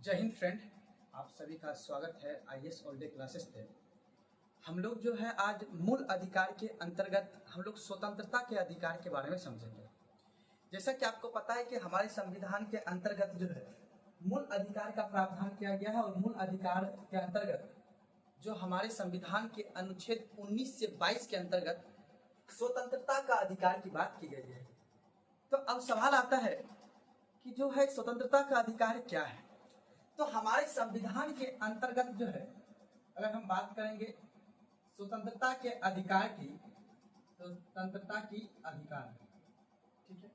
जय हिंद फ्रेंड, आप सभी का स्वागत है आईएएस ऑल डे क्लासेस पे। हम लोग जो है आज मूल अधिकार के अंतर्गत हम लोग स्वतंत्रता के अधिकार के बारे में समझेंगे। जैसा कि आपको पता है कि हमारे संविधान के अंतर्गत जो है मूल अधिकार का प्रावधान किया गया है और मूल अधिकार के अंतर्गत जो हमारे संविधान के अनुच्छेद 19 से 22 के अंतर्गत स्वतंत्रता का अधिकार की बात की गई है। तो अब सवाल आता है कि जो है स्वतंत्रता का अधिकार क्या है। तो हमारे संविधान के अंतर्गत जो है अगर हम बात करेंगे स्वतंत्रता के अधिकार की, तो स्वतंत्रता की अधिकार, ठीक है,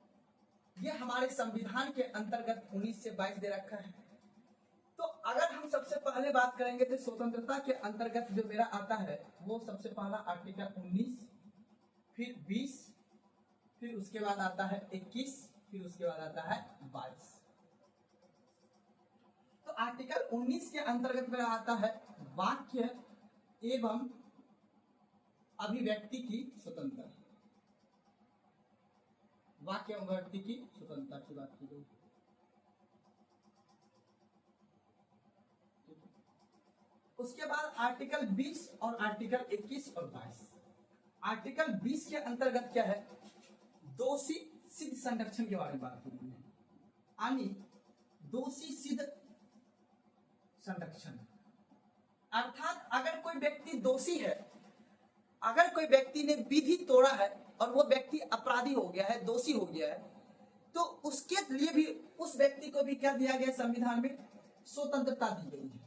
ये हमारे संविधान के अंतर्गत 19 से 22 दे रखा है। तो अगर हम सबसे पहले बात करेंगे तो स्वतंत्रता के अंतर्गत जो मेरा आता है वो सबसे पहला आर्टिकल 19, फिर 20, फिर उसके बाद आता है 21, फिर उसके बाद आता है 22। तो आर्टिकल 19 के अंतर्गत मेरा आता है वाक्य एवं अभिव्यक्ति की स्वतंत्रता। वाक्य एवं अभिव्यक्ति की स्वतंत्रता की बात की गई। उसके बाद आर्टिकल 20 और आर्टिकल 21 और 22। आर्टिकल 20 के अंतर्गत क्या है, दोषी सिद्ध संरक्षण के बारे में बात की गई है। यानी दोषी सिद्ध संरक्षण अर्थात अगर कोई व्यक्ति दोषी है, अगर कोई व्यक्ति ने विधि तोड़ा है और वो व्यक्ति अपराधी हो गया है, दोषी हो गया है, तो उसके लिए भी उस व्यक्ति को भी क्या दिया गया संविधान में, स्वतंत्रता दी गई है।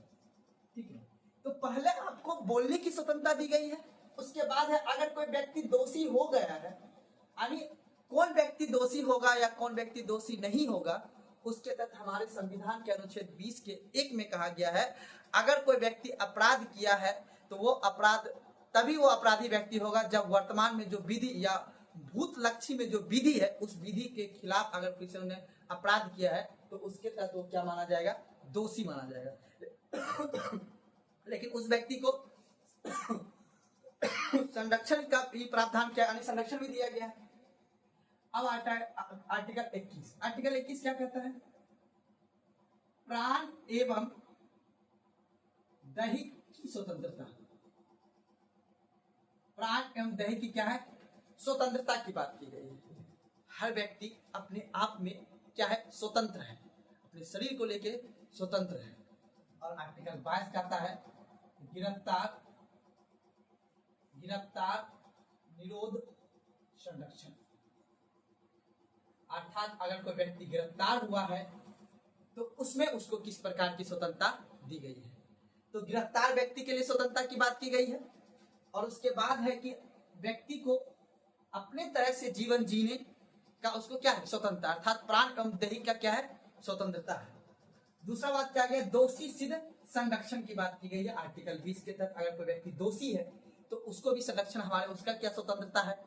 ठीक है, तो पहले आपको बोलने की स्वतंत्रता दी गई है, उसके बाद है अगर कोई व्यक्ति दोषी हो गया है, यानी कौन व्यक्ति दोषी होगा या कौन व्यक्ति दोषी नहीं होगा, उसके तहत हमारे संविधान के अनुच्छेद 20 के 1 में कहा गया है अगर कोई व्यक्ति अपराध किया है तो वो अपराध तभी वो अपराधी व्यक्ति होगा जब वर्तमान में जो विधि या भूतलक्षी में जो विधि है उस विधि के खिलाफ अगर किसी ने अपराध किया है तो उसके तहत वो क्या माना जाएगा, दोषी माना जाएगा। लेकिन उस व्यक्ति को संरक्षण का भी प्रावधान किया, संरक्षण भी दिया गया है। अब आर्टिकल 21। आर्टिकल 21 क्या कहता है, प्राण एवं दैहिक की स्वतंत्रता। प्राण एवं दैहिक की क्या है, स्वतंत्रता की बात की गई है। हर व्यक्ति अपने आप में क्या है, स्वतंत्र है, अपने शरीर को लेके स्वतंत्र है। और आर्टिकल 22 कहता है गिरफ्तार निरोध संरक्षण। अर्थात अगर कोई व्यक्ति गिरफ्तार हुआ है तो उसमें उसको किस प्रकार की स्वतंत्रता दी गई है। तो गिरफ्तार व्यक्ति के लिए स्वतंत्रता की बात की गई है। और उसके बाद है कि व्यक्ति को अपने तरह से जीवन जीने का उसको क्या है, स्वतंत्रता, अर्थात प्राण एवं दैहिक का क्या है, स्वतंत्रता है। दूसरा बात क्या गया, दोषी सिद्ध संरक्षण की बात की गई है। आर्टिकल 20 के तहत अगर कोई व्यक्ति दोषी है तो उसको भी संरक्षण, हमारे उसका क्या स्वतंत्रता है,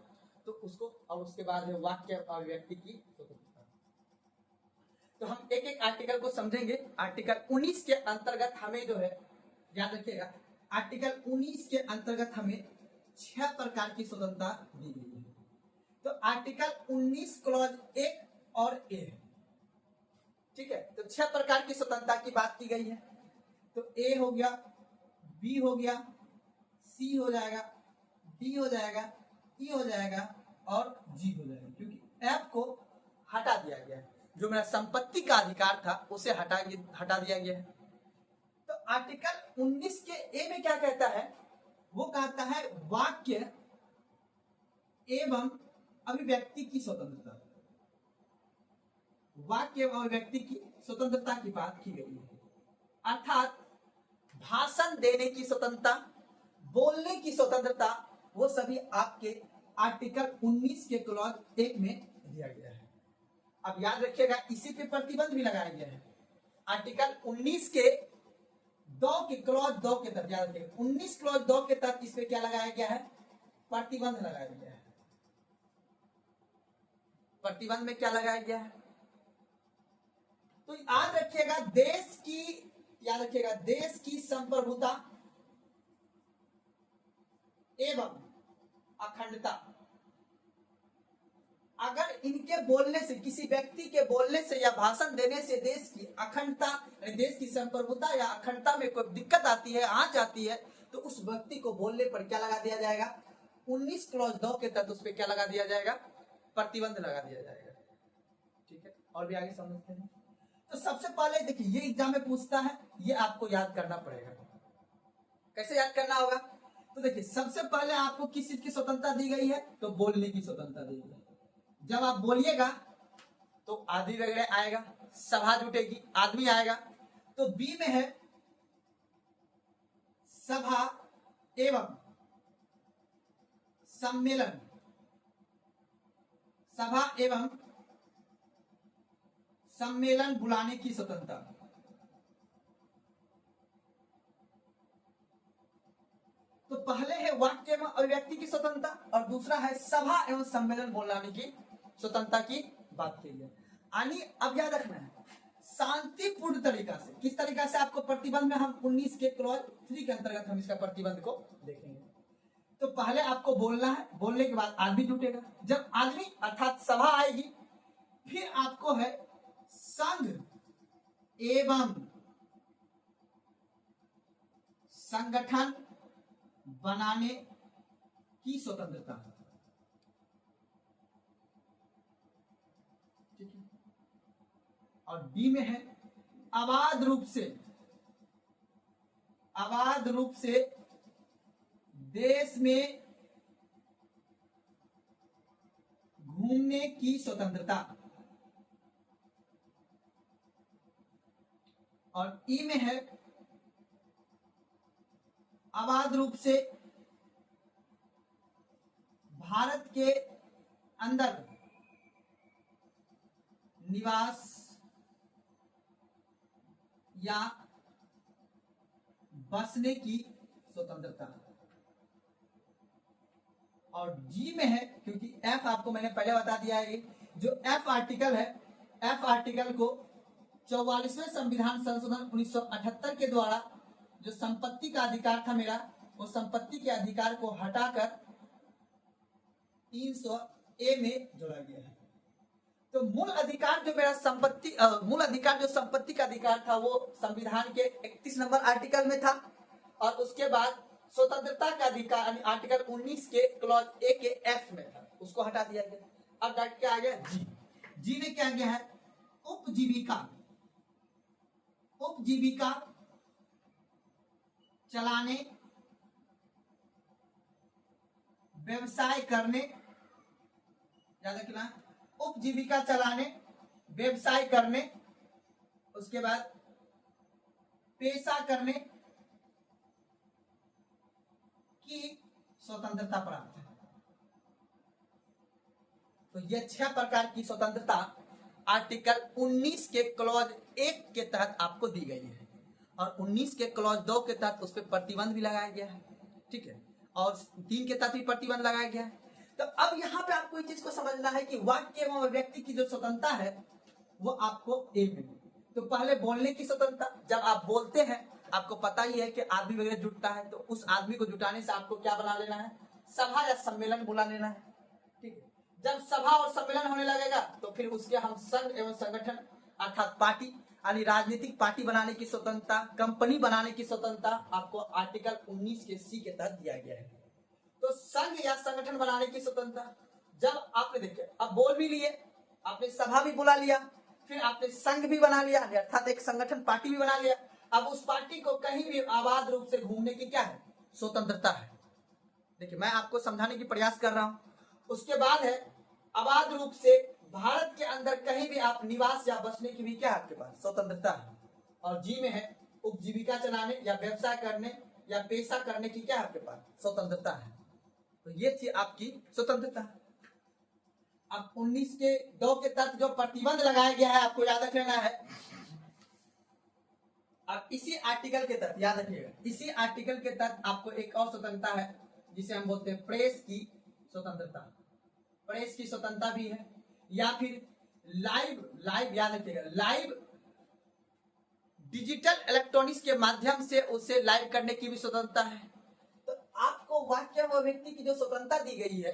तो उसको। और उसके बाद है वाक्य अभिव्यक्ति की स्वतंत्रता। तो हम एक एक आर्टिकल को समझेंगे। आर्टिकल 19 के अंतर्गत हमें जो है, याद रखिएगा, आर्टिकल 19 के अंतर्गत हमें 6 प्रकार की स्वतंत्रता दी गई है। तो आर्टिकल 19 क्लॉज 1 और ए, ठीक है, तो 6 प्रकार की स्वतंत्रता की बात की गई है। तो ए हो गया, बी हो गया, सी हो जाएगा, डी हो जाएगा, ई हो जाएगा और जी हो जाएगा, क्योंकि एफ को हटा दिया गया है। जो मेरा संपत्ति का अधिकार था उसे हटा दिया गया है। तो आर्टिकल 19 के ए में क्या कहता है, वो कहता है वाक्य एवं अभिव्यक्ति की स्वतंत्रता। वाक्य एवं अभिव्यक्ति की स्वतंत्रता की बात की गई है। अर्थात भाषण देने की स्वतंत्रता, बोलने की स्वतंत्रता, वो सभी आपके आर्टिकल 19 के क्लॉज 1 में दिया गया है। अब याद रखिएगा, इसी पे प्रतिबंध भी लगाया गया है। आर्टिकल 19 के 2 के क्लॉज 2 के तहत, याद रखिएगा 19 क्लॉज 2 के तहत इस पे क्या लगाया गया है, प्रतिबंध लगाया गया है। प्रतिबंध में क्या लगाया गया है, तो याद रखिएगा देश की संप्रभुता एवं अखंडता, अगर इनके बोलने से, किसी व्यक्ति के बोलने से या भाषण देने से देश की अखंडता, देश की संप्रभुता या अखंडता में कोई दिक्कत आती है, आँच आती है, तो उस व्यक्ति को बोलने पर क्या लगा दिया जाएगा? 19 क्लॉज 2 के तहत उस पर क्या लगा दिया जाएगा? प्रतिबंध लगा दिया जाएगा। ठीक है, और भी आगे समझते हैं। तो सबसे पहले देखिए, ये एग्जाम में पूछता है, ये आपको याद करना पड़ेगा। कैसे याद करना होगा? तो देखिए, सबसे पहले आपको किस चीज की स्वतंत्रता दी गई है? तो बोलने की स्वतंत्रता दी गई है। जब आप बोलिएगा तो आदमी वगैरह आएगा, सभा जुटेगी, आदमी आएगा। तो बी में है सभा एवं सम्मेलन, सभा एवं सम्मेलन बुलाने की स्वतंत्रता। तो पहले है वाक्य एवं अभिव्यक्ति की स्वतंत्रता और दूसरा है सभा एवं सम्मेलन बुलाने की स्वतंत्रता की बात की है। यानी अब याद रखना है, शांतिपूर्ण तरीका से, किस तरीका से आपको प्रतिबंध में हम 19 के क्लॉज 3 के अंतर्गत हम इसका प्रतिबंध को देखेंगे। तो पहले आपको बोलना है, बोलने के बाद आदमी जुटेगा। जब आदमी अर्थात सभा आएगी, फिर आपको है संघ एवं संगठन बनाने की स्वतंत्रता। ठीक है, और डी में है अबाध रूप से देश में घूमने की स्वतंत्रता। और ई में है अबाध रूप से भारत के अंदर निवास या बसने की स्वतंत्रता। और जी में है, क्योंकि एफ आपको मैंने पहले बता दिया है, जो एफ आर्टिकल है, एफ आर्टिकल को 44वें संविधान संशोधन 1978 के द्वारा जो संपत्ति का अधिकार था मेरा, वो संपत्ति के अधिकार को हटाकर 300A में जोड़ा गया है। तो मूल अधिकार जो मेरा संपत्ति मूल अधिकार जो संपत्ति का अधिकार था वो संविधान के 31 नंबर आर्टिकल में था, और उसके बाद स्वतंत्रता का अधिकार आर्टिकल 19 के क्लॉज ए के एफ में था, उसको हटा दिया गया। अब डाट क्या आ गया? जी। जी में क्या गया है? उपजीविका चलाने, व्यवसाय करने, याद रखना, उपजीविका चलाने, व्यवसाय करने, उसके बाद पेशा करने की स्वतंत्रता प्राप्त है। तो ये 6 प्रकार की स्वतंत्रता आर्टिकल 19 के क्लॉज 1 के तहत आपको दी गई है, और 19 के क्लॉज 2 के तहत उस पर प्रतिबंध भी लगाया गया है। ठीक है, और 3 के तहत भी प्रतिबंध लगाया गया है। तो अब यहाँ पे आपको एक चीज को समझना है कि वाक्य एवं व्यक्ति की जो स्वतंत्रता है वो आपको एक मिली। तो पहले बोलने की स्वतंत्रता, जब आप बोलते हैं आपको पता ही है कि आदमी वगैरह जुटता है, तो उस आदमी को जुटाने से आपको क्या बना लेना है? सभा या सम्मेलन बुला लेना है। ठीक है, जब सभा और सम्मेलन होने लगेगा तो फिर उसके हम संघ एवं संगठन अर्थात पार्टी यानी राजनीतिक पार्टी बनाने की स्वतंत्रता, कंपनी बनाने की स्वतंत्रता आपको आर्टिकल 19 के सी के तहत दिया गया है। तो संघ या संगठन बनाने की स्वतंत्रता, जब आपने देखे, अब बोल भी लिए, आपने सभा भी बुला लिया, फिर आपने संघ भी बना लिया अर्थात एक संगठन पार्टी भी बना लिया, अब उस पार्टी को कहीं भी आबाद रूप से घूमने की क्या है? स्वतंत्रता है। देखिए, मैं आपको समझाने की प्रयास कर रहा हूं। उसके बाद है अबाध रूप से भारत के अंदर कहीं भी आप निवास या बसने की भी क्या आपके पास स्वतंत्रता है। और जी में है उपजीविका चलाने या व्यवसाय करने या पेशा करने की क्या आपके पास स्वतंत्रता है। तो ये थी आपकी स्वतंत्रता। अब 19 के 2 के तहत जो प्रतिबंध लगाया गया है आपको याद रखना है। अब इसी आर्टिकल के तहत याद रखिएगा, इसी आर्टिकल के तहत आपको एक और स्वतंत्रता है जिसे हम बोलते हैं प्रेस की स्वतंत्रता। प्रेस की स्वतंत्रता भी है, या फिर लाइव याद रखिएगा, लाइव डिजिटल इलेक्ट्रॉनिक्स के माध्यम से उसे लाइव करने की भी स्वतंत्रता है। तो आपको वाक्य व व्यक्ति की जो स्वतंत्रता दी गई है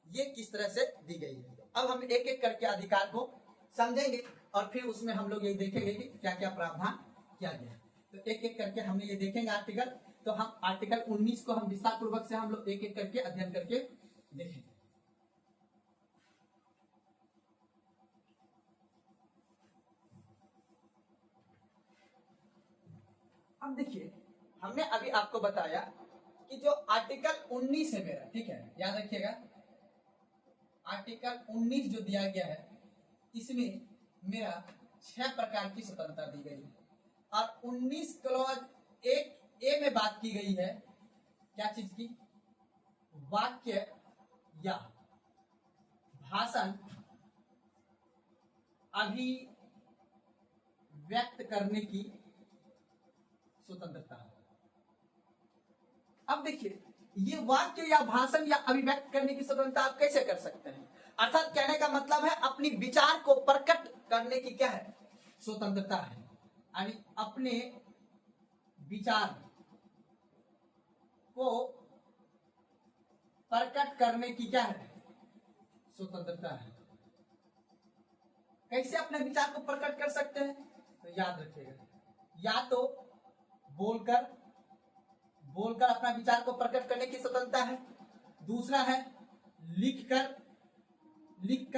ये किस तरह से दी गई है, अब हम एक एक करके अधिकार को समझेंगे और फिर उसमें हम लोग ये देखेंगे कि क्या क्या प्रावधान किया गया है। तो एक एक करके हम ये देखेंगे आर्टिकल। तो हम आर्टिकल 19 को हम विस्तार पूर्वक से हम लोग एक एक करके अध्ययन करके देखेंगे। अब देखिए, हमने अभी आपको बताया कि जो आर्टिकल 19 है मेरा, ठीक है, याद रखिएगा, आर्टिकल 19 जो दिया गया है इसमें मेरा 6 प्रकार की स्वतंत्रता दी गई है और 19 क्लॉज 1 ए में बात की गई है क्या चीज की? वाक्य या भाषण अभिव्यक्त करने की स्वतंत्रता। अब देखिए, ये वाक्य या भाषण या अभिव्यक्त करने की स्वतंत्रता आप कैसे कर सकते हैं? अर्थात कहने का मतलब है अपनी विचार को प्रकट करने की क्या है? स्वतंत्रता है। यानी अपने विचार को प्रकट करने की क्या है? स्वतंत्रता है। कैसे अपने विचार को प्रकट कर सकते हैं? तो याद रखिएगा, या तो बोलकर अपना विचार को प्रकट करने की स्वतंत्रता है। दूसरा है लिखकर,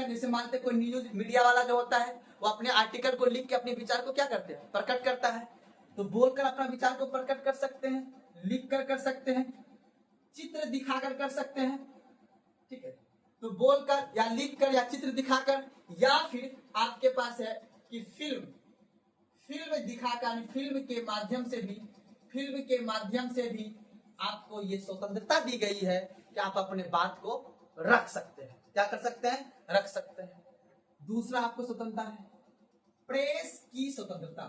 जैसे मानते कोई न्यूज मीडिया वाला जो होता है वो अपने आर्टिकल को लिख के अपने विचार को क्या करते हैं? प्रकट करता है। तो बोलकर अपना विचार को प्रकट कर सकते हैं, लिखकर कर सकते हैं, चित्र दिखाकर कर सकते हैं, ठीक है। तो बोलकर या लिखकर या चित्र दिखाकर, या फिर आपके पास है कि फिल्म दिखाकर, फिल्म के माध्यम से भी आपको ये स्वतंत्रता दी गई है कि आप अपने बात को रख सकते हैं। क्या कर सकते हैं? रख सकते हैं। दूसरा आपको स्वतंत्रता है प्रेस की स्वतंत्रता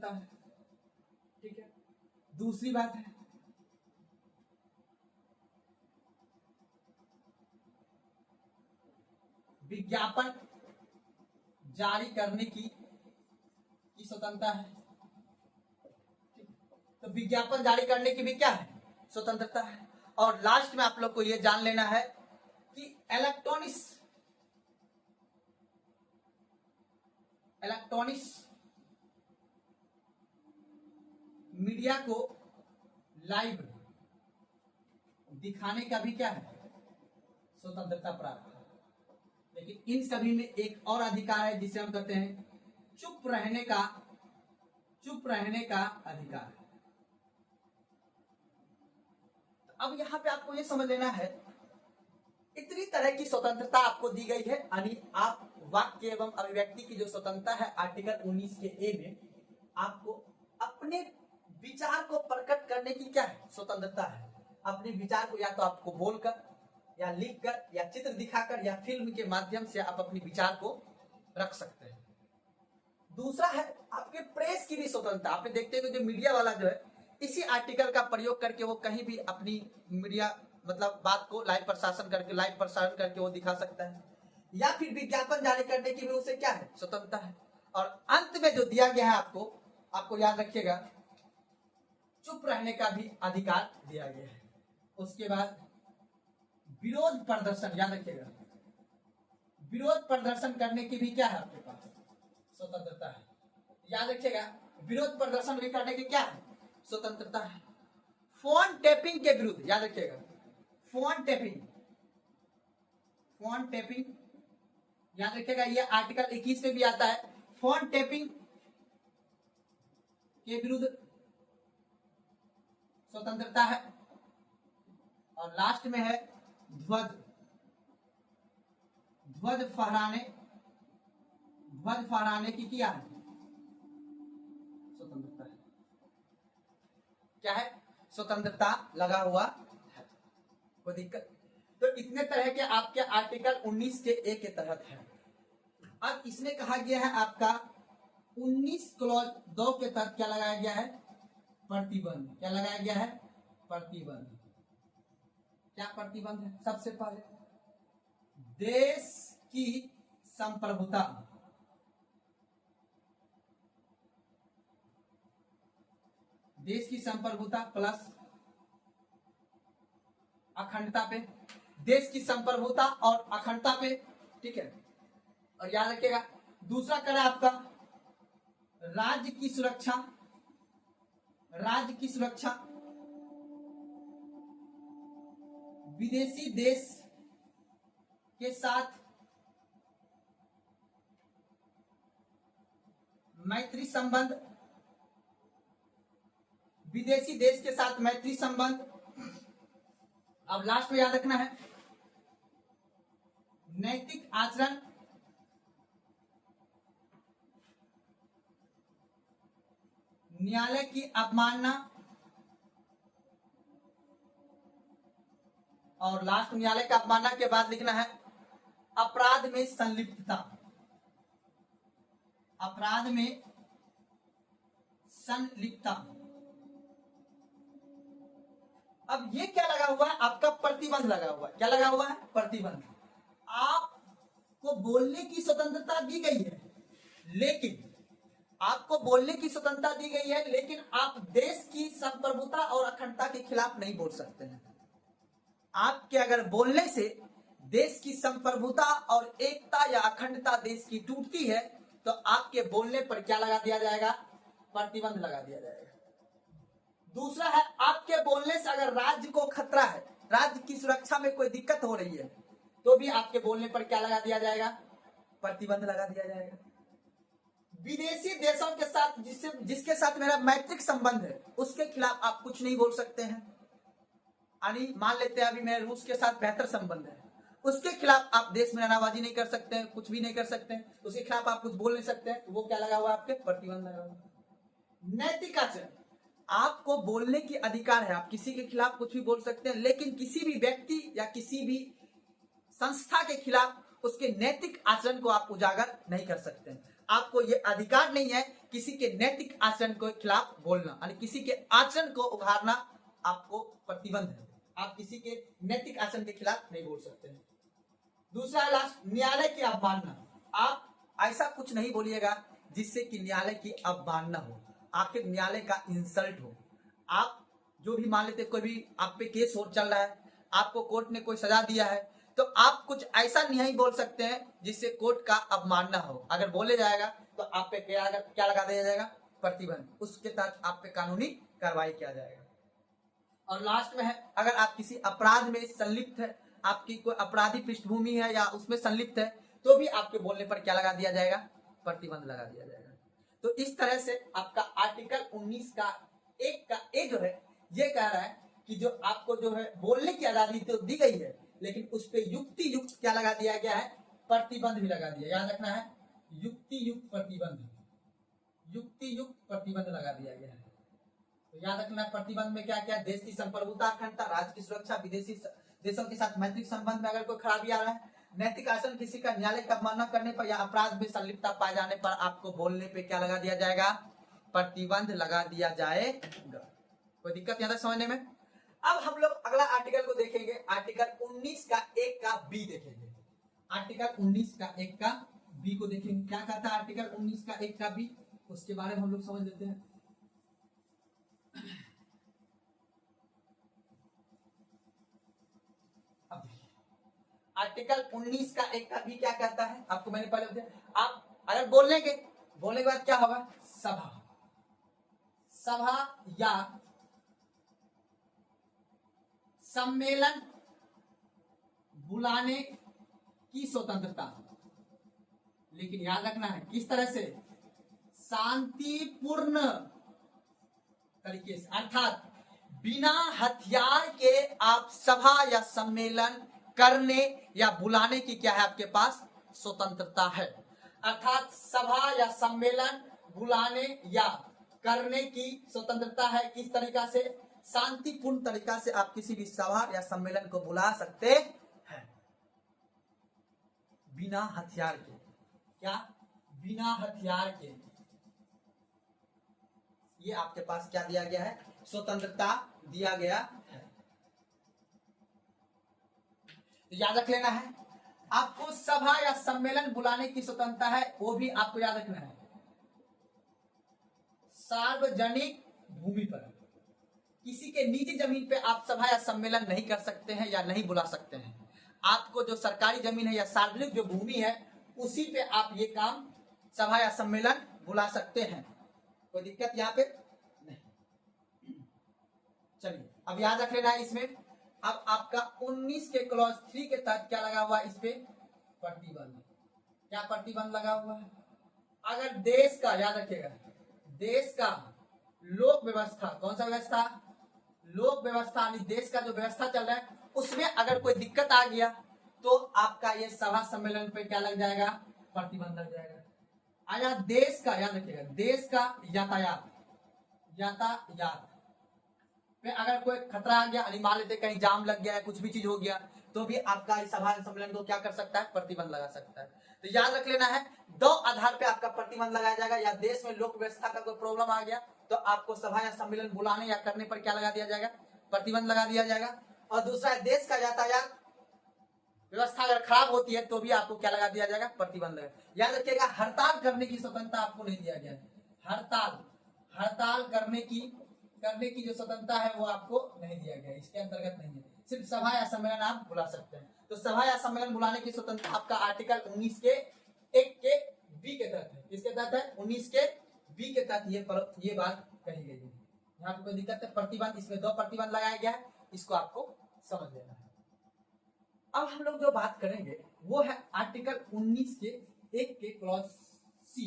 है, ठीक है। दूसरी बात है विज्ञापन जारी करने की स्वतंत्रता है। तो विज्ञापन जारी करने की भी क्या है? स्वतंत्रता है। और लास्ट में आप लोग को यह जान लेना है कि इलेक्ट्रॉनिक्स मीडिया को लाइव दिखाने का भी क्या है? स्वतंत्रता प्राप्त है। लेकिन इन सभी में एक और अधिकार है जिसे हम कहते हैं चुप रहने का अधिकार। अब यहां पे आपको ये समझ लेना है, इतनी तरह की स्वतंत्रता आपको दी गई है। यानी आप वाक्य एवं अभिव्यक्ति की जो स्वतंत्रता है आर्टिकल 19 के ए में, आपको अपने विचार को प्रकट करने की क्या है? स्वतंत्रता है। अपने विचार को या तो आपको बोलकर या लिखकर या चित्र दिखाकर या फिल्म के माध्यम से आप अपने विचार को रख सकते हैं। दूसरा है आपके प्रेस की भी स्वतंत्रता। आपने देखते हैं कि जो मीडिया वाला जो है इसी आर्टिकल का प्रयोग करके वो कहीं भी अपनी मीडिया मतलब बात को लाइव प्रसारण करके वो दिखा सकता है, या फिर विज्ञापन जारी करने की भी उसे क्या है? स्वतंत्रता है। और अंत में जो दिया गया है आपको याद रखिएगा, चुप रहने का भी अधिकार दिया गया है। उसके बाद विरोध प्रदर्शन, याद रखिएगा, विरोध प्रदर्शन करने की भी क्या है? आपके पास स्वतंत्रता है। याद रखिएगा, विरोध प्रदर्शन भी करने की क्या है? स्वतंत्रता है। फोन टैपिंग के विरुद्ध, याद रखिएगा, फोन टैपिंग याद रखिएगा, ये आर्टिकल 21 में भी आता है। फोन टैपिंग के विरुद्ध स्वतंत्रता है। और लास्ट में है ध्वज फहराने की क्या है? स्वतंत्रता है। क्या है? स्वतंत्रता लगा हुआ है, कोई दिक्कत। तो इतने तरह के आपके आर्टिकल 19 के ए के तहत है। अब इसमें कहा गया है आपका 19 क्लॉज 2 के तहत क्या लगाया गया है? प्रतिबंध। क्या लगाया गया है? प्रतिबंध। क्या प्रतिबंध है? सबसे पहले देश की संप्रभुता, प्लस अखंडता पे देश की संप्रभुता और अखंडता पे, ठीक है। और याद रखिएगा दूसरा कर है आपका राज्य की सुरक्षा, राज्य की सुरक्षा विदेशी देश के साथ मैत्री संबंध, विदेशी देश के साथ मैत्री संबंध। अब लास्ट में याद रखना है नैतिक आचरण, न्यायालय की अवमानना, और लास्ट न्यायालय की अवमानना के बाद लिखना है अपराध में संलिप्तता, अपराध में संलिप्तता। अब ये क्या लगा हुआ है आपका प्रतिबंध लगा हुआ है, क्या लगा हुआ है प्रतिबंध। आपको बोलने की स्वतंत्रता दी गई है, लेकिन आपको बोलने की स्वतंत्रता दी गई है, लेकिन आप देश की संप्रभुता और अखंडता के खिलाफ नहीं बोल सकते हैं। आपके अगर बोलने से देश की संप्रभुता और एकता या अखंडता देश की टूटती है तो आपके बोलने पर क्या लगा दिया जाएगा, प्रतिबंध लगा दिया जाएगा। दूसरा है आपके बोलने से अगर राज्य को खतरा है, राज्य की सुरक्षा में कोई दिक्कत हो रही है तो भी आपके बोलने पर क्या लगा दिया जाएगा, प्रतिबंध लगा दिया जाएगा। विदेशी देशों के साथ जिसके साथ मेरा मैत्रिक संबंध है उसके खिलाफ आप कुछ नहीं बोल सकते हैं। यानी मान लेते हैं अभी मेरे रूस के साथ बेहतर संबंध है, उसके खिलाफ आप देश में नाराबाजी नहीं कर सकते हैं, कुछ भी नहीं कर सकते हैं, उसके खिलाफ आप कुछ बोल नहीं सकते हैं, वो क्या लगा हुआ आपके, प्रतिबंध लगा हुआ। नैतिक आचरण, आपको बोलने की अधिकार है, आप किसी के खिलाफ कुछ भी बोल सकते हैं, लेकिन किसी भी व्यक्ति या किसी भी संस्था के खिलाफ उसके नैतिक आचरण को आप उजागर नहीं कर सकते हैं। आपको ये अधिकार नहीं है किसी के नैतिक आचरण के खिलाफ बोलना, यानी किसी के आचरण को उभारना आपको प्रतिबंध है, आप किसी के नैतिक आचरण के खिलाफ नहीं बोल सकते हैं। दूसरा लास्ट, न्यायालय की अवमानना, आप ऐसा कुछ नहीं बोलिएगा जिससे कि न्यायालय की अवमानना हो, आखिर न्यायालय का इंसल्ट हो। आप जो भी मान लेते कोई भी आप पे केस हो चल रहा है, आपको कोर्ट ने कोई सजा दिया है, तो आप कुछ ऐसा नहीं बोल सकते हैं जिससे कोर्ट का अवमानना हो। अगर बोले जाएगा तो आप पे क्या लगा दिया जाएगा, प्रतिबंध, उसके तहत आप पे कानूनी कार्रवाई किया जाएगा। और लास्ट में है अगर आप किसी अपराध में संलिप्त है, आपकी कोई अपराधी पृष्ठभूमि है या उसमें संलिप्त है, तो भी आपके बोलने पर क्या लगा दिया जाएगा, प्रतिबंध लगा दिया जाएगा। तो इस तरह से आपका आर्टिकल 19 का एक जो है ये कह रहा है कि जो आपको जो है बोलने की आजादी तो दी गई है, लेकिन उस पर युक्ति युक्त क्या लगा दिया गया है, प्रतिबंध भी लगा दिया। याद रखना है युक्ति युक्त प्रतिबंध, युक्ति युक्त प्रतिबंध लगा दिया गया है। तो याद रखना प्रतिबंध में क्या क्या, देश की संप्रभुता अखंडता, राज्य की सुरक्षा, विदेशी देशों के साथ मैत्रिक संबंध में अगर कोई खराबी आ रहा है, नैतिक आचरण, किसी का न्यायालय का अवमानना करने पर या अपराध में संलिप्तता पाए जाने पर आपको बोलने पे क्या लगा दिया जाएगा, प्रतिबंध लगा दिया जाएगा। कोई दिक्कत यहाँ तक समझने में। अब हम लोग अगला आर्टिकल को देखेंगे, आर्टिकल 19 का 1 का बी देखेंगे। आर्टिकल 19 का 1 का बी को देखेंगे, क्या कहता है आर्टिकल 19 का 1 का बी, उसके बारे में हम लोग समझ लेते हैं। आर्टिकल 19 का 1 का बी क्या कहता है, आपको मैंने पहले बताया। आप अगर बोलने के बाद क्या होगा, सभा या सम्मेलन बुलाने की स्वतंत्रता, लेकिन याद रखना है किस तरह से, शांतिपूर्ण तरीके से, अर्थात बिना हथियार के आप सभा या सम्मेलन करने या बुलाने की क्या है आपके पास स्वतंत्रता है। अर्थात सभा या सम्मेलन बुलाने या करने की स्वतंत्रता है, किस तरीका से, शांतिपूर्ण तरीका से आप किसी भी सभा या सम्मेलन को बुला सकते हैं बिना हथियार के। क्या, बिना हथियार के, ये आपके पास क्या दिया गया है, स्वतंत्रता दिया गया है। तो याद रख लेना है आपको सभा या सम्मेलन बुलाने की स्वतंत्रता है, वो भी आपको याद रखना है सार्वजनिक भूमि पर, किसी के निजी जमीन पे आप सभा या सम्मेलन नहीं कर सकते हैं या नहीं बुला सकते हैं। आपको जो सरकारी जमीन है या सार्वजनिक जो भूमि है उसी पे आप ये काम सभा या सम्मेलन बुला सकते हैं। कोई दिक्कत यहाँ पे नहीं। चलिए अब याद रख लेना है इसमें। अब आपका 19 के क्लॉज 3 के तहत क्या लगा हुआ है, इस पे प्रतिबंध। क्या प्रतिबंध लगा हुआ है? अगर देश का, याद रखिएगा, देश का लोक व्यवस्था, कौन सा व्यवस्था? लोक व्यवस्था, यानी देश का जो व्यवस्था चल रहा है उसमें अगर कोई दिक्कत आ गया तो आपका ये सभा सम्मेलन पे क्या लग जाएगा? प्रतिबंध लग जाएगा। आया देश का, याद रखिएगा, देश का यातायात पे अगर कोई खतरा आ गया, मान लेते कहीं जाम लग गया है, कुछ भी चीज हो गया, तो भी आपका इस सभा सम्मेलन को क्या कर सकता है? प्रतिबंध लगा सकता है। तो याद रख लेना है, दो आधार पे आपका प्रतिबंध लगाया जाएगा। या देश में लोक व्यवस्था का कोई प्रॉब्लम आ गया तो आपको सभा या सम्मेलन बुलाने या करने पर क्या लगा दिया जाएगा? प्रतिबंध लगा दिया जाएगा। और दूसरा है देश का यातायात व्यवस्था अगर खराब होती है तो भी आपको क्या लगा दिया जाएगा? प्रतिबंध लगा। याद रखिएगा, हड़ताल करने की स्वतंत्रता आपको नहीं दिया गया है। हड़ताल करने की जो स्वतंत्रता है वो आपको नहीं दिया गया, इसके अंतर्गत नहीं है। सिर्फ सभा या सम्मेलन आप बुला सकते हैं। तो सभा या सम्मेलन बुलाने की स्वतंत्रता आपका आर्टिकल 19 के 1 के बी के तहत है। किसके तहत है? 19 के बी के तहत ये बात कही गई है। यहाँ पे कोई दिक्कत है? प्रतिबंध, इसमें 2 प्रतिबंध लगाया गया है, इसको आपको समझ लेना है। अब हम लोग जो बात करेंगे वो है आर्टिकल 19 के 1 के क्लॉज सी।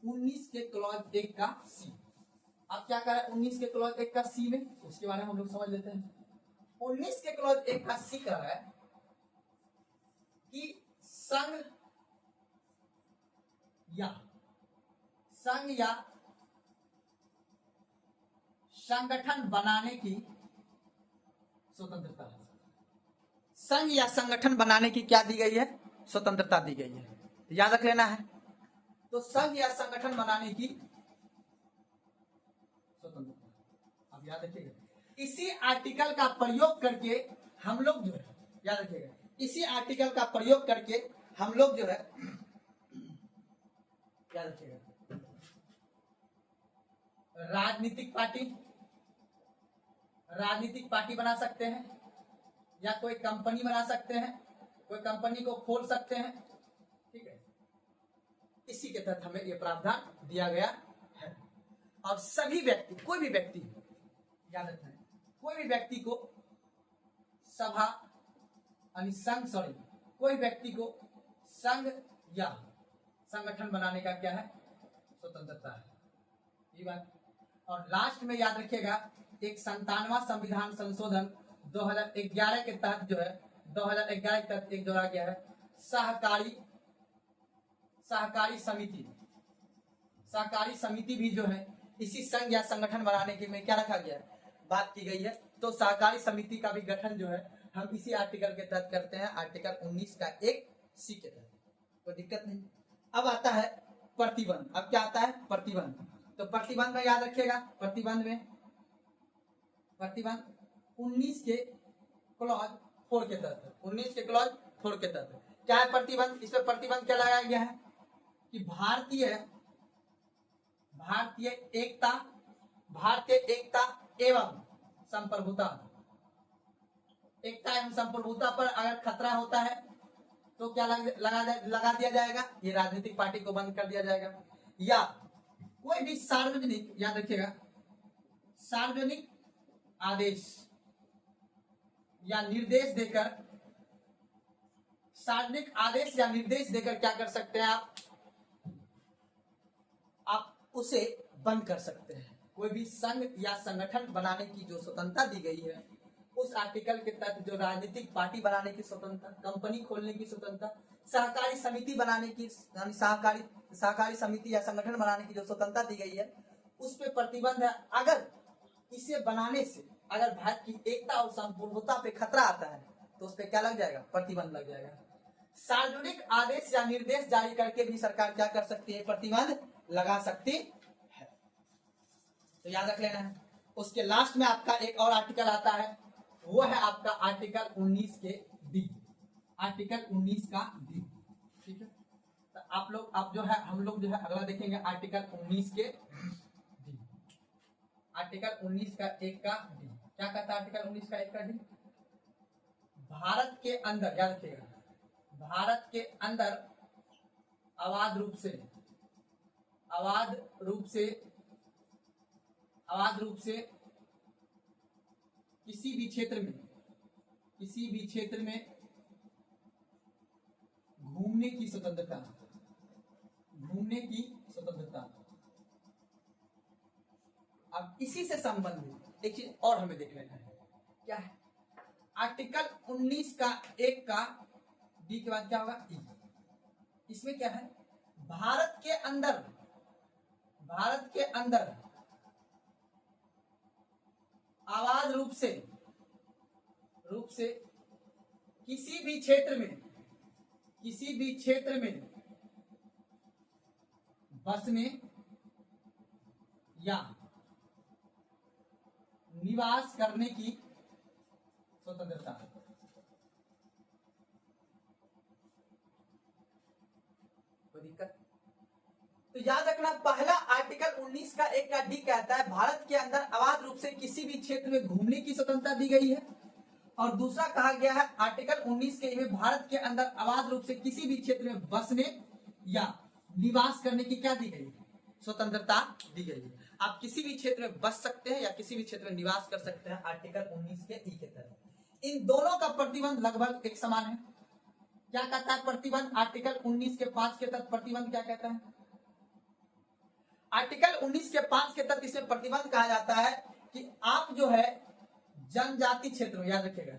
19 के क्लॉज 1 का सी। अब क्या कह रहा है 19 के क्लॉज 1 का सी में, उसके बारे में हम लोग समझ लेते हैं। 19 के क्लॉज 1 का सी कह रहा है कि संघ या संगठन बनाने की स्वतंत्रता है। संघ या संगठन बनाने की क्या दी गई है? स्वतंत्रता दी गई है। याद रख लेना है। तो संघ या संगठन बनाने की स्वतंत्रता, अब याद रखिएगा, इसी आर्टिकल का प्रयोग करके हम लोग जो है, याद रखिएगा, इसी आर्टिकल का प्रयोग करके हम लोग जो है, याद रखिएगा, राजनीतिक पार्टी बना सकते हैं या कोई कंपनी बना सकते हैं, कोई कंपनी को खोल सकते हैं। ठीक है, इसी के तहत हमें यह प्रावधान दिया गया है। और सभी व्यक्ति, कोई भी व्यक्ति, याद रखना है, कोई भी व्यक्ति को सभा कोई व्यक्ति को संघ या संगठन बनाने का क्या है? स्वतंत्रता है। ये बात। और लास्ट में याद रखिएगा, एक 97वां संविधान संशोधन 2011 के तहत जो है, 2011 के तहत एक जोड़ा गया है सहकारी समिति भी जो है इसी संघ या संगठन बनाने के में क्या रखा गया है? बात की गई है। तो सहकारी समिति का भी गठन जो है हम इसी आर्टिकल के तहत करते हैं, आर्टिकल 19 का 1 सी के तहत। कोई दिक्कत नहीं। अब आता है प्रतिबंध। अब क्या आता है? प्रतिबंध। तो प्रतिबंध में याद रखिएगा, प्रतिबंध 19 के क्लॉज 4 के तहत, 19 के क्लॉज 4 के तहत क्या है प्रतिबंध? इस पर प्रतिबंध क्या लगाया गया है कि भारतीय एकता एवं संप्रभुता पर अगर खतरा होता है तो क्या लगा दिया जाएगा? ये राजनीतिक पार्टी को बंद कर दिया जाएगा। या कोई भी सार्वजनिक, याद रखिएगा, सार्वजनिक आदेश या निर्देश देकर क्या कर सकते हैं? आप उसे बंद कर सकते हैं। कोई भी संघ या संगठन बनाने की जो स्वतंत्रता दी गई है उस आर्टिकल के तहत, जो राजनीतिक पार्टी बनाने की स्वतंत्रता, कंपनी खोलने की स्वतंत्रता, सहकारी समिति बनाने की, सहकारी समिति या संगठन बनाने की जो स्वतंत्रता दी गई है उस पर प्रतिबंध है। अगर इसे बनाने से अगर भारत की एकता और संप्रभुता पे खतरा आता है तो उस पर क्या लग जाएगा? प्रतिबंध लग जाएगा। सार्वजनिक आदेश या निर्देश जारी करके भी सरकार क्या कर सकती है? प्रतिबंध लगा सकती है। तो याद रख लेना है। उसके लास्ट में आपका एक और आर्टिकल आता है, वो है आपका आर्टिकल 19 के डी। आर्टिकल 19 का डी। ठीक है, तो आप जो है हम लोग जो है अगला देखेंगे आर्टिकल 19 के डी। आर्टिकल 19 का 1 का डी क्या कहता है? आर्टिकल 19 का 1 का डी, भारत के अंदर, याद रखिएगा, भारत के अंदर अवैध रूप से किसी भी क्षेत्र में घूमने की स्वतंत्रता। अब इसी से संबंधित एक चीज और हमें देख लेना है, क्या है? आर्टिकल 19 का 1 का डी के बाद क्या होगा? ई। इसमें क्या है? भारत के अंदर अवैध रूप से किसी भी क्षेत्र में बसने या निवास करने की स्वतंत्रता। कोई दिक्कत? तो याद रखना, पहला आर्टिकल 19 का 1 का डी कहता है भारत के अंदर अवैध रूप से किसी भी क्षेत्र में घूमने की स्वतंत्रता दी गई है, और दूसरा कहा गया है आर्टिकल 19 के में भारत के अंदर अवैध रूप से किसी भी क्षेत्र में बसने या निवास करने की क्या दी गई है? स्वतंत्रता दी गई है। आप किसी भी क्षेत्र में बस सकते हैं या किसी भी क्षेत्र में निवास कर सकते हैं आर्टिकल 19 के ई के तहत। इन दोनों का प्रतिबंध लगभग एक समान है। क्या कहता है प्रतिबंध? आर्टिकल 19 के 5 के तहत प्रतिबंध क्या कहता है? आर्टिकल 19 के 5 के तहत इसमें प्रतिबंध कहा जाता है कि आप जो है जनजाति क्षेत्र में, याद रखिएगा,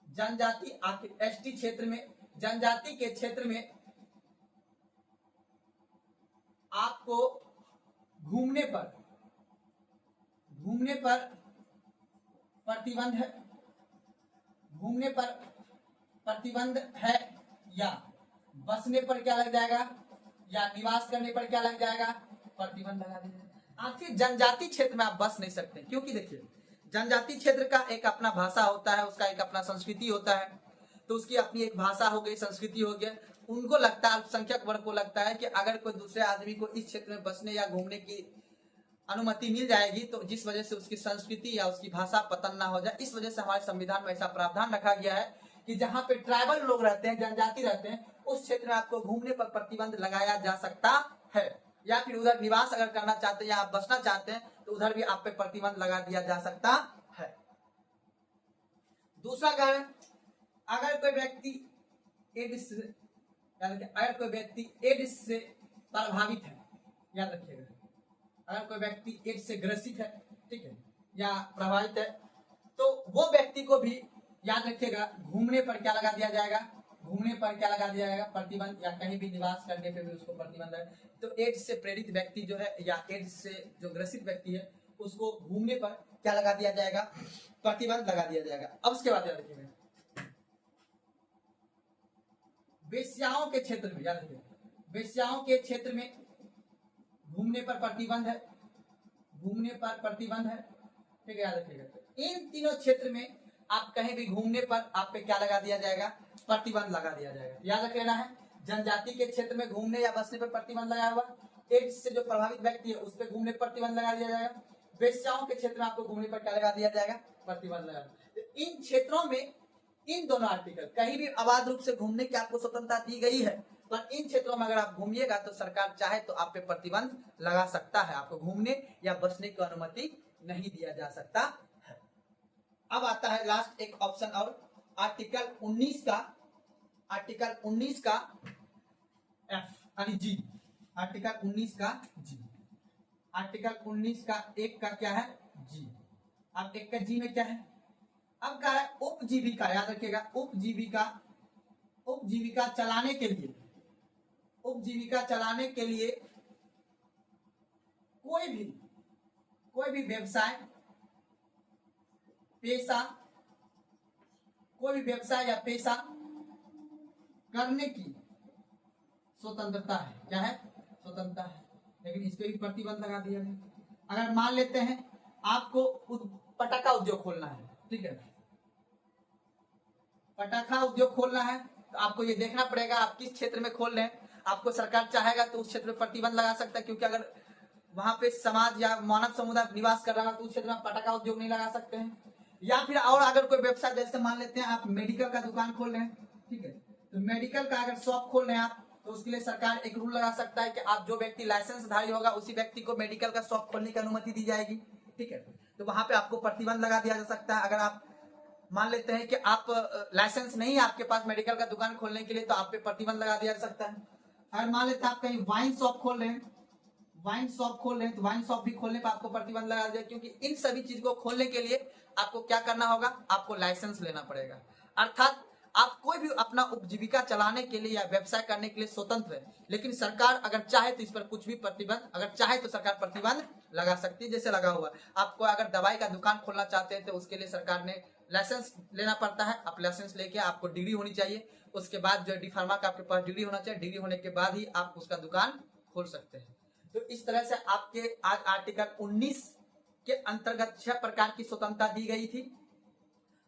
जनजाति एसटी क्षेत्र में, जनजाति के क्षेत्र में आपको घूमने पर प्रतिबंध है, या बसने पर क्या लग जाएगा, या निवास करने पर क्या लग जाएगा? प्रतिबंध लगा दीजिए। आखिर जनजाति क्षेत्र में आप बस नहीं सकते, क्योंकि देखिए जनजाति क्षेत्र का एक अपना भाषा होता है, उसका एक अपना संस्कृति होता है, तो उसकी अपनी एक भाषा हो गई, संस्कृति हो गया। उनको लगता है, अल्पसंख्यक वर्ग को लगता है कि अगर कोई दूसरे आदमी को इस क्षेत्र में बसने या घूमने की अनुमति मिल जाएगी तो जिस वजह से उसकी संस्कृति या उसकी भाषा पतन ना हो जाए, इस वजह से हमारे संविधान में ऐसा प्रावधान रखा गया है कि जहाँ पे ट्राइबल लोग रहते हैं, जनजाति रहते हैं, उस क्षेत्र में आपको घूमने पर प्रतिबंध लगाया जा सकता है, या फिर उधर निवास अगर करना चाहते हैं या आप बसना चाहते हैं तो उधर भी आप पे प्रतिबंध लगा दिया जा सकता है। दूसरा कारण, अगर कोई व्यक्ति एड्स से प्रभावित है, याद रखिएगा, अगर कोई व्यक्ति एड्स से ग्रसित है, ठीक है, या प्रभावित है, तो वो व्यक्ति को भी याद रखिएगा घूमने पर क्या लगा दिया जाएगा? प्रतिबंध, या कहीं भी निवास करने पे भी उसको प्रतिबंध है। तो एड्स से प्रेरित व्यक्ति जो है या एड्स से जो ग्रसित व्यक्ति है उसको घूमने पर क्या लगा दिया जाएगा? प्रतिबंध लगा दिया जाएगा। अब उसके बाद याद रखिएगा, वेश्याओं के क्षेत्र में, याद रखिएगा, वेश्याओं के क्षेत्र में घूमने पर प्रतिबंध है, ठीक है, याद रखिएगा। इन तीनों क्षेत्र में आप कहीं भी घूमने पर आप पे क्या लगा दिया जाएगा? प्रतिबंध लगा दिया जाएगा। याद रख लेना है, जनजाति के क्षेत्र में घूमने या बसने पर प्रतिबंध लगाया हुआ, एड्स से जो प्रभावित व्यक्ति है उस पर घूमने पर प्रतिबंध लगा दिया जाएगा, वेश्याओं के क्षेत्र में आपको घूमने पर क्या लगा दिया जाएगा? प्रतिबंध लगा। तो इन क्षेत्रों में इन दोनों आर्टिकल, कहीं भी अवैध रूप से घूमने की आपको स्वतंत्रता दी गई है, पर इन क्षेत्रों में अगर आप घूमिएगा तो सरकार चाहे तो आप पे प्रतिबंध लगा सकता है, आपको घूमने या बसने की अनुमति नहीं दिया जा सकता है। अब आता है लास्ट एक ऑप्शन और, आर्टिकल 19 का एफ यानी जी, आर्टिकल 19 का जी, आर्टिकल 19 का 1 का क्या है? जी। अब 1 का जी में क्या है? अब क्या है? उपजीविका, याद रखिएगा, उपजीविका चलाने के लिए कोई भी व्यवसाय या पेशा करने की स्वतंत्रता है। क्या है? स्वतंत्रता है, लेकिन इस पे भी प्रतिबंध लगा दिया गया। अगर मान लेते हैं आपको पटाखा उद्योग खोलना है, ठीक है, पटाखा उद्योग खोलना है, तो आपको ये देखना पड़ेगा आप किस क्षेत्र में खोल रहे हैं। आपको सरकार चाहेगा तो उस क्षेत्र में प्रतिबंध लगा सकता है, क्योंकि अगर वहां पे समाज या मानव समुदाय निवास कर रहा है तो उस क्षेत्र में पटाखा उद्योग नहीं लगा सकते हैं। या फिर और अगर कोई व्यवसाय, जैसे मान लेते हैं आप मेडिकल का दुकान खोल रहे हैं, ठीक है, तो मेडिकल का अगर शॉप खोल रहे हैं आप, तो उसके लिए सरकार एक रूल लगा सकता है कि आप जो व्यक्ति लाइसेंसधारी होगा उसी व्यक्ति को मेडिकल का शॉप खोलने की अनुमति दी जाएगी, ठीक है। तो वहां पे आपको प्रतिबंध लगा दिया जा सकता है। अगर आप मान लेते हैं कि आप लाइसेंस नहीं है आपके पास मेडिकल का दुकान खोलने के लिए, तो आप पे प्रतिबंध लगा दिया जा सकता है। अगर मान लेते हैं आप कहीं वाइन शॉप खोल रहे हैं, तो वाइन शॉप भी खोलने पर आपको प्रतिबंध लगा दिया, क्योंकि इन सभी चीज को खोलने के लिए आपको क्या करना होगा, आपको लाइसेंस लेना पड़ेगा। अर्थात आप कोई भी अपना उपजीविका चलाने के लिए या व्यवसाय करने के लिए स्वतंत्र है, लेकिन सरकार अगर चाहे तो इस पर कुछ भी प्रतिबंध, अगर चाहे तो सरकार प्रतिबंध लगा सकती है। जैसे लगा हुआ, आपको अगर दवाई का दुकान खोलना चाहते हैं तो उसके लिए सरकार ने लाइसेंस लेना पड़ता है। आप लाइसेंस लेके आपको डिग्री होनी चाहिए, उसके बाद जो डी फार्मा का आपके पास डिग्री होना चाहिए, डिग्री होने के बाद ही आप उसका दुकान खोल सकते हैं। तो इस तरह से आपके आज आर्टिकल 19 के अंतर्गत 6 प्रकार की स्वतंत्रता दी गई थी,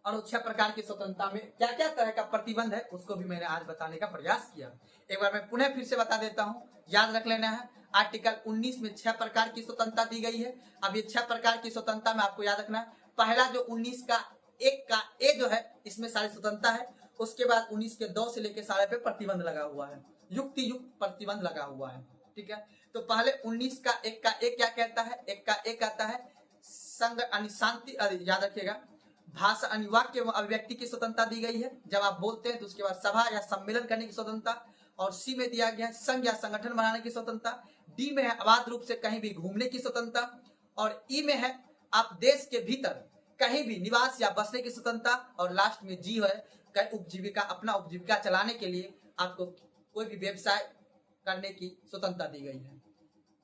और उस 6 प्रकार की स्वतंत्रता में क्या क्या तरह का प्रतिबंध है उसको भी मैंने आज बताने का प्रयास किया। एक बार मैं पुनः फिर से बता देता हूं, याद रख लेना है। आर्टिकल 19 में 6 प्रकार की स्वतंत्रता दी गई है। अब ये 6 प्रकार की स्वतंत्रता में आपको याद रखना है, पहला जो 19 का ए जो है, इसमें सारी स्वतंत्रता है। उसके बाद 19 के 2 से लेकर सारे पे प्रतिबंध लगा हुआ है, युक्ति युक्त प्रतिबंध लगा हुआ है, ठीक है। तो पहले 19 का एक क्या कहता है, एक का एक कहता है संघ शांति, याद रखिएगा, भाषा वाक्य अभिव्यक्ति की स्वतंत्रता दी गई है, जब आप बोलते हैं तो उसके बाद सभा या सम्मेलन करने की स्वतंत्रता। और सी में दिया गया है संघ या संगठन बनाने की स्वतंत्रता। डी में है अबाध रूप से कहीं भी घूमने की स्वतंत्रता। और ई में है आप देश के भीतर कहीं भी निवास या बसने की स्वतंत्रता। और लास्ट में जी है उपजीविका, अपना उपजीविका चलाने के लिए आपको कोई भी व्यवसाय करने की स्वतंत्रता दी गई है।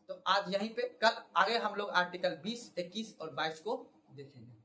तो आज यहीं पे, कल आगे हम लोग आर्टिकल 20, 21 और 22 को देखेंगे।